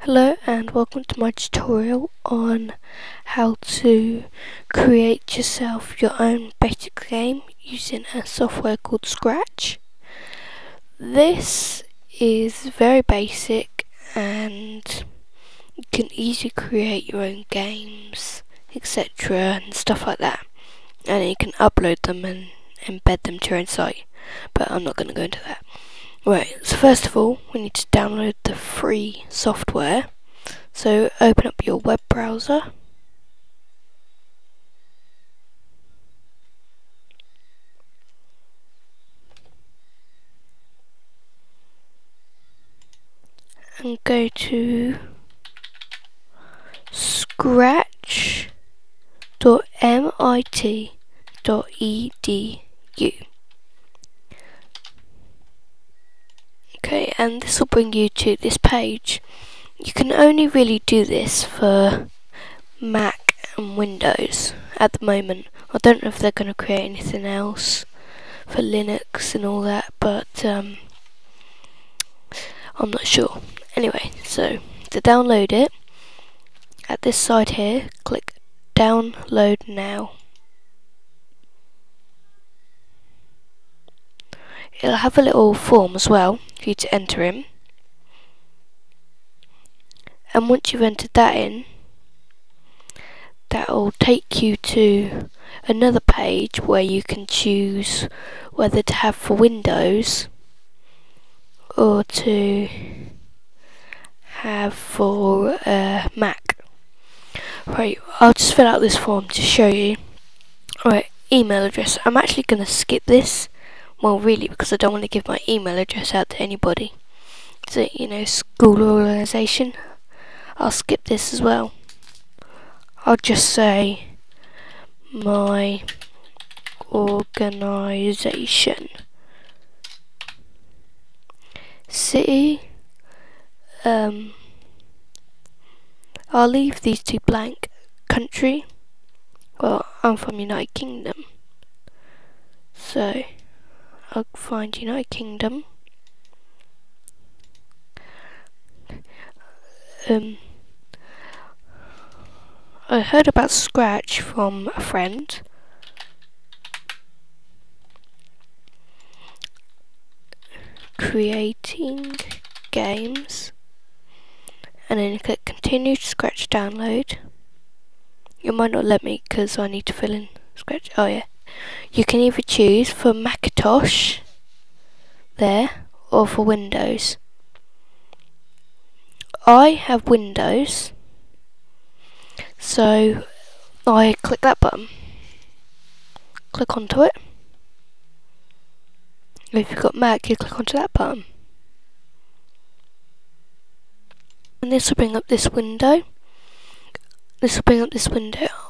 Hello and welcome to my tutorial on how to create yourself your own basic game using a software called Scratch. This is very basic and you can easily create your own games, etc. and stuff like that, and you can upload them and embed them to your own site, but I'm not going to go into that. Right, so first of all we need to download the free software. So open up your web browser and go to scratch.mit.edu. Okay, and this will bring you to this page. You can only really do this for Mac and Windows at the moment. I don't know if they're going to create anything else for Linux and all that, but I'm not sure. Anyway, so to download it, at this side here, click download now. It'll have a little form as well for you to enter in, and once you've entered that in, that will take you to another page where you can choose whether to have for Windows or to have for Mac. Right, I'll just fill out this form to show you. Right, email address. I'm actually going to skip this. Well, really, because I don't want to give my email address out to anybody. So, school or organisation. I'll skip this as well. I'll just say my organisation. City. I'll leave these two blank. Country. Well, I'm from United Kingdom. So, I'll find United Kingdom. I heard about Scratch from a friend. Creating games. And then you click continue to Scratch download. You might not let me because I need to fill in Scratch. Oh yeah. You can either choose for Macintosh there or for Windows. I have Windows, so I click that button. Click onto it. If you've got Mac, you click onto that button. And this will bring up this window.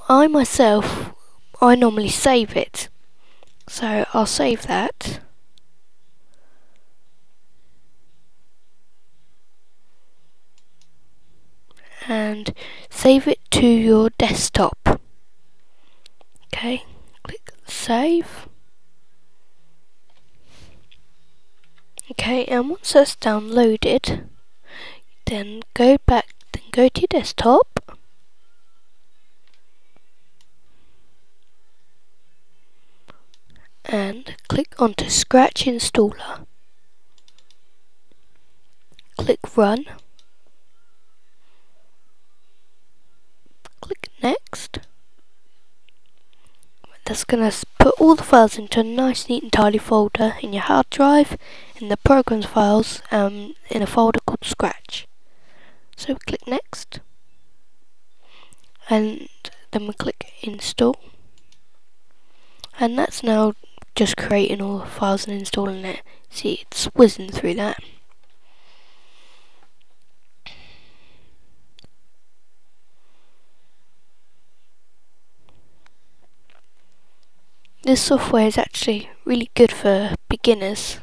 I myself, I normally save it. So I'll save that. And save it to your desktop. Okay, click save. Okay, and once that's downloaded, then go to your desktop. And click onto Scratch Installer. Click Run. Click Next. That's going to put all the files into a nice, neat and tidy folder in your hard drive, in the programs files, in a folder called Scratch. So we click Next. And then we click Install. And that's now just creating all the files and installing it. See, it's whizzing through that. This software is actually really good for beginners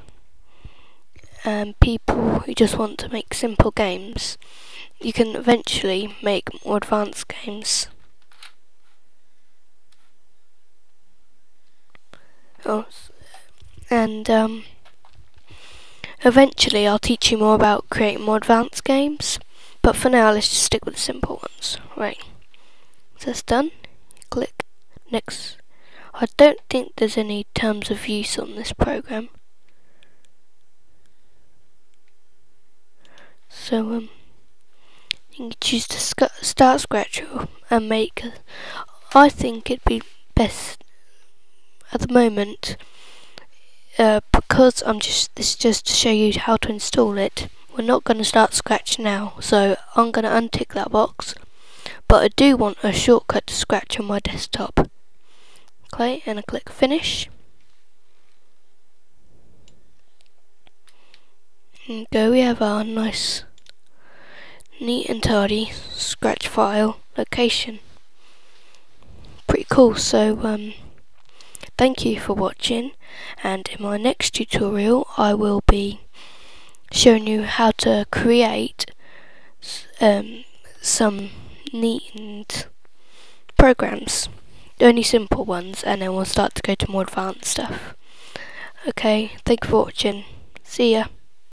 and people who just want to make simple games. You can eventually make more advanced games. Eventually I'll teach you more about creating more advanced games, But for now, let's just stick with the simple ones. Right, so that's done. Click next. I don't think there's any terms of use on this program. So you can choose to start Scratch and make. I think it'd be best at the moment, because this is just to show you how to install it. We're not going to start Scratch now, so I'm going to untick that box. But I do want a shortcut to Scratch on my desktop. Okay, and I click Finish. And go, we have our nice, neat and tidy Scratch file location. Pretty cool. So thank you for watching, and in my next tutorial I will be showing you how to create some neat programs, only simple ones, and then we'll start to go to more advanced stuff. Okay, thank you for watching. See ya.